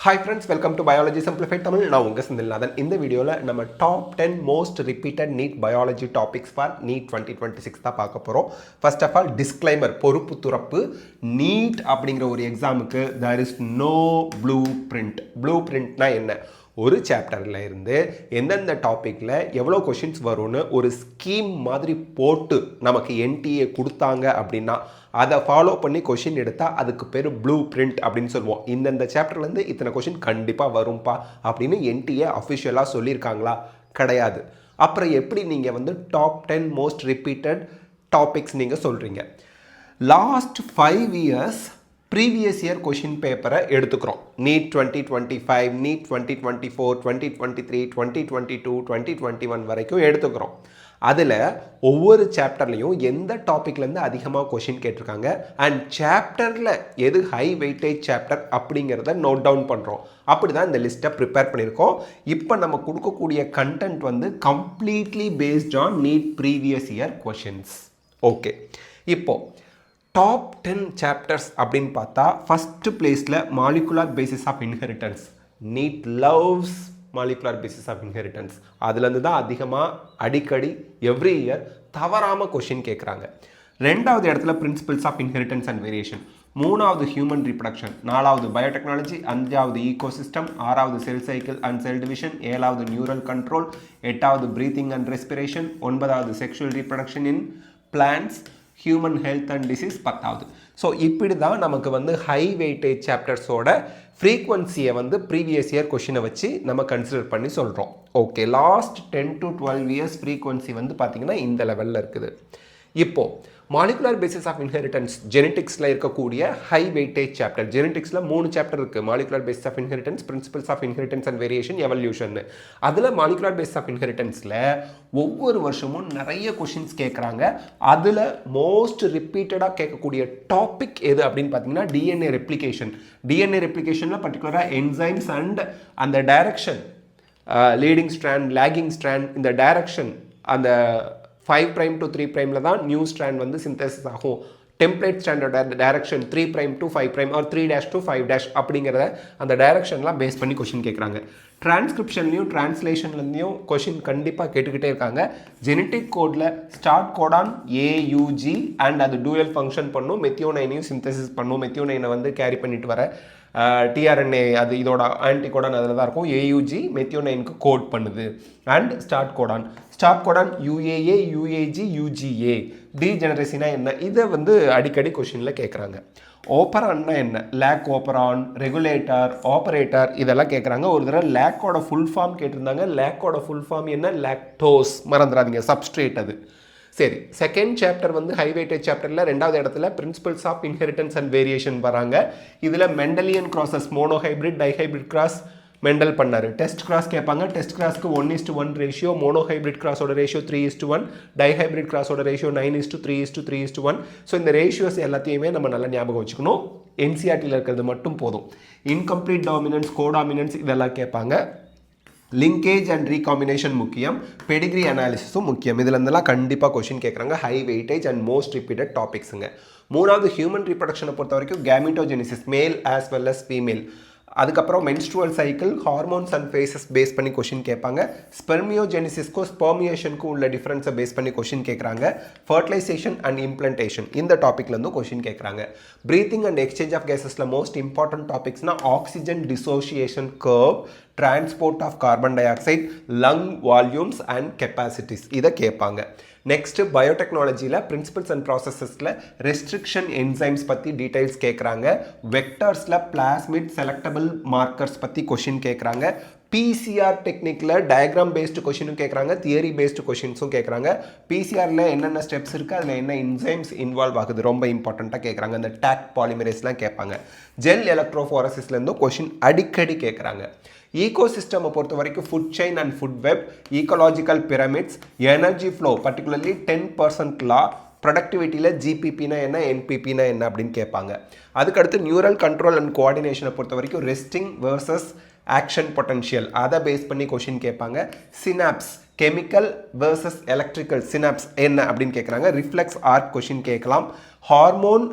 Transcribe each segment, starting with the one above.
Hi friends, welcome to Biology Simplified Tamil. நான் உங்க செந்தில்நாதன். இந்த வீடியோவில் நம்ம top 10 most repeated NEET biology topics for NEET 2026 தான் பார்க்க போகிறோம். ஃபர்ஸ்ட் ஆஃப் ஆல் டிஸ்க்ளைமர், பொறுப்பு துறப்பு. நீட் அப்படிங்கிற ஒரு எக்ஸாமுக்கு there is no blueprint. blueprintனா என்ன? ஒரு சாப்டரில் இருந்து எந்தெந்த டாப்பிக்கில் எவ்வளோ கொஷின்ஸ் வரும்னு ஒரு ஸ்கீம் மாதிரி போட்டு நமக்கு என்டிஏ கொடுத்தாங்க அப்படின்னா அதை ஃபாலோ பண்ணி கொஷின் எடுத்தால் அதுக்கு பேர் ப்ளூ பிரிண்ட் அப்படின்னு சொல்லுவோம். இந்தந்த சாப்டர்லேருந்து இத்தனை கொஷின் கண்டிப்பாக வரும்பா அப்படின்னு என்டிஏ அஃபிஷியலாக சொல்லியிருக்காங்களா? கிடையாது. அப்புறம் எப்படி நீங்கள் வந்து டாப் 10 மோஸ்ட் ரிப்பீட்டட் டாபிக்ஸ் நீங்கள் சொல்கிறீங்க? Last 5 years previous year question பேப்பரை எடுத்துக்கிறோம். நீட் 2025, நீட் 2024, 2023, 2022, 2021 வரைக்கும் எடுத்துக்கிறோம். அதில் ஒவ்வொரு சாப்டர்லையும் எந்த டாப்பிக்லேருந்து அதிகமாக கொஷின் கேட்டிருக்காங்க அண்ட் சாப்டரில் எது ஹை வெயிட்டேஜ் சாப்டர் அப்படிங்கிறத நோட் டவுன் பண்ணுறோம். அப்படி தான் இந்த லிஸ்ட்டை ப்ரிப்பேர் பண்ணியிருக்கோம். இப்போ நம்ம கொடுக்கக்கூடிய கண்டென்ட் வந்து completely based on NEET previous year questions. Okay, இப்போது டாப் 10 சாப்டர்ஸ் அப்படின்னு பார்த்தா ஃபஸ்ட்டு பிளேஸில் molecular basis of inheritance. NEET loves molecular basis of inheritance. அதுலேருந்து தான் அதிகமாக அடிக்கடி எவ்ரி இயர் தவறாமல் கொஷின் கேட்குறாங்க. ரெண்டாவது இடத்துல principles of inheritance and variation. மூணாவது ஹியூமன் ரீப்ரடக்ஷன். நாலாவது பயோடெக்னாலஜி. அஞ்சாவது ஈகோசிஸ்டம். ஆறாவது cell cycle and cell division. ஏழாவது நியூரல் கண்ட்ரோல். எட்டாவது பிரீத்திங் அண்ட் ரெஸ்பிரேஷன். ஒன்பதாவது sexual reproduction in plants. Human health and disease 10வது. ஸோ இப்படி தான் நமக்கு வந்து ஹை வெயிட்டேஜ் சாப்டர்ஸோட ஃப்ரீக்வன்சியை வந்து ப்ரீவியஸ் இயர் கொஷினை வச்சு நம்ம கன்சிடர் பண்ணி சொல்கிறோம். Okay, last 10 to 12 years frequency வந்து பார்த்திங்கன்னா இந்த லெவலில் இருக்குது. இப்போது மாலிகுலர் பேசிஸ் ஆஃப் இன்ஹெரிட்டன்ஸ் ஜெனட்டிக்ஸில் இருக்கக்கூடிய ஹை வெயிட்டேஜ் சாப்டர். ஜெனட்டிக்ஸில் 3 சாப்டர் இருக்குது. Molecular basis of inheritance, principles of inheritance and variation, evolution. அதில் மாலிகுலர் பேசிஸ் ஆஃப் இன்ஹெரிட்டன்ஸில் ஒவ்வொரு வருஷமும் நிறைய கொஷின்ஸ் கேட்குறாங்க. அதில் மோஸ்ட் ரிப்பீட்டடாக கேட்கக்கூடிய டாபிக் எது அப்படின்னு பார்த்தீங்கன்னா டிஎன்ஏ ரெப்ளிகேஷன். டிஎன்ஏ ரெப்ளிகேஷனில் பர்டிகுலராக என்சைம்ஸ் அண்ட் அந்த direction, leading strand, lagging strand, இந்த டைரக்ஷன் அந்த 5' to 3' தான் நியூ ஸ்ட்ராண்ட் வந்து சிந்தசிஸ் ஆகும். டெம்ப்ளேட் ஸ்டாண்டோட டைரக்ஷன் 3' to 5' ஆர் 3' to 5' அப்படிங்கிறத அந்த டைரக்ஷன்லாம் பேஸ் பண்ணி கொஷின் கேட்குறாங்க. டிரான்ஸ்கிரிப்ஷன்லையும் டிரான்ஸ்லேஷன்லேயும் கொஷின் கண்டிப்பாக கேட்டுக்கிட்டே இருக்காங்க. ஜெனட்டிக் கோடில் ஸ்டார்ட் கோடான் ஏயூஜி அண்ட் அது டூயல் ஃபங்க்ஷன் பண்ணும். மெத்தியோனைனையும் சிந்தசிஸ் பண்ணும். மெத்தியோனைனை வந்து கேரி பண்ணிட்டு வர டிஆர்என்ஏ அது இதோட ஆன்டிகோடான் அதில் தான் இருக்கும். ஏயூஜி மெத்தியோனைனுக்கு கோட் பண்ணுது. And start codon UAA, UAG, UGA. டீஜெனரசினா என்ன? இதை வந்து அடிக்கடி கொஷினில் கேட்குறாங்க. ஓப்பரான்னா என்ன? லேக் ஓப்பரான், ரெகுலேட்டர், ஆப்பரேட்டர் இதெல்லாம் கேட்குறாங்க. ஒரு தடவை லேக்கோட ஃபுல் ஃபார்ம் கேட்டிருந்தாங்க. லேக்கோட ஃபுல் ஃபார்ம் என்ன? லாக்டோஸ். மறந்துடாதீங்க, சப்ஸ்ட்ரேட் அது. சரி, செகண்ட் சாப்டர் வந்து ஹை வெயிட்டேஜ் சாப்டரில் ரெண்டாவது இடத்துல principles of inheritance and variation வராங்க. இதில் Mendelian crosses, monohybrid, dihybrid cross Mendel பண்ணார். டெஸ்ட் கிராஸ் கேட்பாங்க. டெஸ்ட் கிராஸ்க்கு 1:1 ரேஷியோ. மோனோஹைப்ரிட் கிராஸோட ரேஷியோ 3:1. டைஹைப்ரிட் கிராஸோட ரேஷியோ 9:3:3:1. ஸோ இந்த ரேஷியோஸ் எல்லாத்தையுமே நம்ம நல்லா ஞாபகம் வச்சுக்கணும். என்சிஆர்டியில் இருக்கிறது மட்டும் போதும். இன்கம்ப்ளீட் டாமினன்ஸ், கோடாமினன்ஸ் இதெல்லாம் கேட்பாங்க. லிங்கேஜ் அண்ட் ரீகாம்பினேஷன் முக்கியம். பெடிகிரி அனாலிசிஸும் முக்கியம். இதுல இருந்தெல்லாம் கண்டிப்பாக கொஷின் கேட்குறாங்க. High weightage and most repeated டாபிக்ஸுங்க. மூணாவது ஹியூமன் ரீப்ரடக்ஷனை பொறுத்த வரைக்கும் gametogenesis, male as well as female. அதுக்கப்புறம் menstrual cycle, hormones and phases base பண்ணி கொஷின் கேட்பாங்க. ஸ்பெர்மியோஜெனிசிஸ்க்கும் ஸ்பெர்மியேஷனுக்கும் உள்ள டிஃப்ரென்ஸை பேஸ் பண்ணி கொஷின் கேட்குறாங்க. ஃபர்டிலைசேஷன் அண்ட் இம்ப்ளண்டேஷன் இந்த டாப்பிக்லேருந்து கொஷின் கேட்குறாங்க. ப்ரீத்திங் அண்ட் எக்ஸ்சேஞ்ச் ஆஃப் கேஸஸில் மோஸ்ட் இம்பார்ட்டன்ட் டாபிக்ஸ்னால் oxygen dissociation curve, transport of carbon dioxide, lung volumes and capacities இதை கேட்பாங்க. நெக்ஸ்ட் பயோடெக்னாலஜியில் பிரின்சிபல்ஸ் அண்ட் ப்ராசஸஸில் ரெஸ்ட்ரிக்ஷன் என்சைம்ஸ் பற்றி டீடைல்ஸ் கேட்குறாங்க. வெக்டர்ஸில் பிளாஸ்மிட் செலக்டபிள் மார்க்கர்ஸ் பற்றி கொஷின் கேட்குறாங்க. பிசிஆர் டெக்னிக்கில் டயக்ராம் பேஸ்டு கொஷினும் கேட்குறாங்க. தியரி பேஸ்டு கொஷின்ஸும் கேட்குறாங்க. பிசிஆரில் என்னென்ன ஸ்டெப்ஸ் இருக்குது, அதில் என்ன என்சைம்ஸ் இன்வால்வ் ஆகுது ரொம்ப இம்பார்ட்டண்ட்டாக கேட்குறாங்க. அந்த டேக் பாலிமரேஸ்லாம் கேட்பாங்க. ஜெல் எலக்ட்ரோஃபாரசிஸ்லேருந்தும் கொஷின் அடிக்கடி கேட்குறாங்க. ஈகோசிஸ்டம் பொறுத்த வரைக்கும் food chain and food web, ecological pyramids, energy flow particularly 10% லா, ப்ரொடக்டிவிட்டியில் ஜிபிபினா என்ன, என்பிபினா என்ன அப்படின்னு கேட்பாங்க. அதுக்கடுத்து நியூரல் கண்ட்ரோல் அண்ட் கோஆர்டினேஷனை பொறுத்த வரைக்கும் ரெஸ்டிங் வேர்சஸ் ஆக்ஷன் பொட்டன்ஷியல் அதை பேஸ் பண்ணி கொஷின் கேட்பாங்க. Synapse, chemical versus electrical synapse என்ன அப்படின்னு கேட்குறாங்க. ரிஃப்ளெக்ஸ் ஆர்க் கொஷின் கேட்கலாம். ஹார்மோன்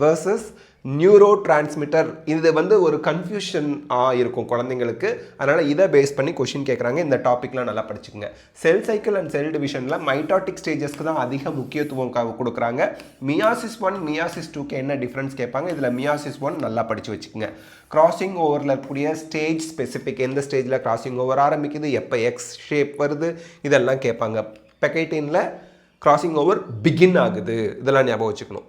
வேர்சஸ் நியூரோ டிரான்ஸ்மிட்டர், இது வந்து ஒரு கன்ஃபியூஷன் இருக்கும் குழந்தைங்களுக்கு. அதனால் இதை பேஸ் பண்ணி கொஷின் கேட்குறாங்க. இந்த டாப்பிக்லாம் நல்லா படிச்சுக்கோங்க. செல் சைக்கிள் அண்ட் செல் டிவிஷனில் மைட்டாட்டிக் ஸ்டேஜஸ்க்கு தான் அதிக முக்கியத்துவம் கொடுக்குறாங்க. மியாசிஸ் 1 மியாசிஸ் 2க்கு என்ன டிஃப்ரென்ஸ் கேட்பாங்க. இதில் மியாசிஸ் 1 நல்லா படித்து வச்சுக்கோங்க. கிராசிங் ஓவரில் இருக்கக்கூடிய ஸ்டேஜ் ஸ்பெசிஃபிக், எந்த ஸ்டேஜில் கிராசிங் ஓவர் ஆரம்பிக்குது, எப்போ எக்ஸ் ஷேப் வருது, இதெல்லாம் கேட்பாங்க. பெக்கைட்டினில் கிராசிங் ஓவர் பிகின் ஆகுது, இதெல்லாம் ஞாபகம் வச்சுக்கணும்.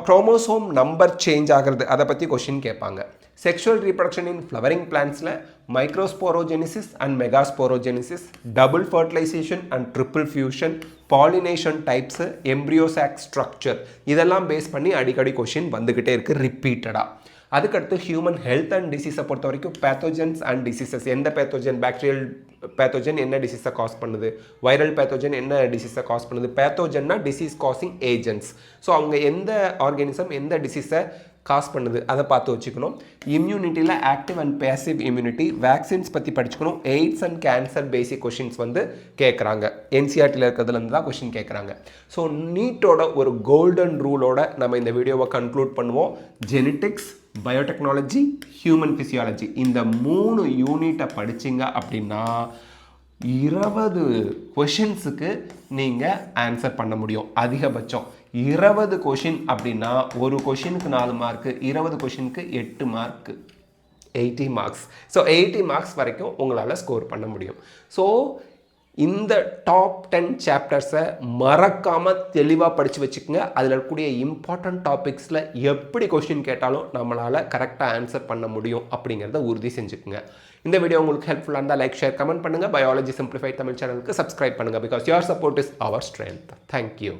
குரோமோசோம் நம்பர் சேஞ்ச் ஆகிறது, அதை பற்றி கொஷின் கேட்பாங்க. செக்ஷுவல் ரீப்ரொடக்ஷன் இன் ஃப்ளவரிங் பிளான்ட்ஸில் microsporogenesis and megasporogenesis, double fertilisation and triple fusion, pollination types, embryo sac structure, இதெல்லாம் பேஸ் பண்ணி அடிக்கடி கொஷின் வந்துக்கிட்டே இருக்குது ரிப்பீட்டடாக. அதுக்கடுத்து ஹியூமன் ஹெல்த் அண்ட் டிசீஸை பொறுத்த வரைக்கும் பேத்தோஜன்ஸ் அண்ட் டிசீசஸ், எந்த பேத்தோஜன், பாக்டீரியல் பேத்தோஜன் என்ன டிசீஸை காஸ் பண்ணுது, வைரல் பேத்தோஜன் என்ன டிசீஸை காஸ் பண்ணுது. பேத்தோஜன்னா டிசீஸ் காசிங் ஏஜென்ட்ஸ். ஸோ அவங்க எந்த ஆர்கானிசம் எந்த டிசீஸை காஸ் பண்ணுது அதை பார்த்து வச்சுக்கணும். இம்யூனிட்டியில் active and passive immunity, vaccines பற்றி படிச்சுக்கணும். AIDS and cancer basic questions வந்து கேட்குறாங்க. என்சிஆர்டியில் இருக்கிறதுலேருந்து தான் கொஷின் கேட்குறாங்க. ஸோ நீட்டோட ஒரு கோல்டன் ரூலோட நம்ம இந்த வீடியோவை கன்க்ளூட் பண்ணுவோம். ஜெனட்டிக்ஸ், பயோடெக்னாலஜி, ஹியூமன் ஃபிசியாலஜி, இந்த 3 யூனிட்டை படிச்சிங்க அப்படின்னா 20 கொஷின்ஸுக்கு நீங்கள் ஆன்சர் பண்ண முடியும். அதிகபட்சம் 20 கொஷின் அப்படின்னா ஒரு கொஷினுக்கு 4 மார்க்கு, 20 கொஷினுக்கு 8 மார்க்கு, 80 மார்க்ஸ். ஸோ 80 மார்க்ஸ் வரைக்கும் உங்களால் ஸ்கோர் பண்ண முடியும். ஸோ இந்த டாப் 10 சாப்டர்ஸை மறக்காமல் தெளிவாக படித்து வச்சுக்கோங்க. அதில் இருக்கக்கூடிய இம்பார்ட்டன்ட் டாபிக்ஸில் எப்படி கொஷின் கேட்டாலும் நம்மளால் கரெக்டாக ஆன்சர் பண்ண முடியும் அப்படிங்கிறத உறுதி செஞ்சுக்கோங்க. இந்த வீடியோ உங்களுக்கு ஹெல்ப்ஃபுல்லாக இருந்தால் லைக், ஷேர், கமெண்ட் பண்ணுங்கள். பயாலஜி சிம்பிளிஃபைட் தமிழ் சேனலுக்கு சப்ஸ்கிரைப் பண்ணுங்கள். Because your support is our strength. Thank you.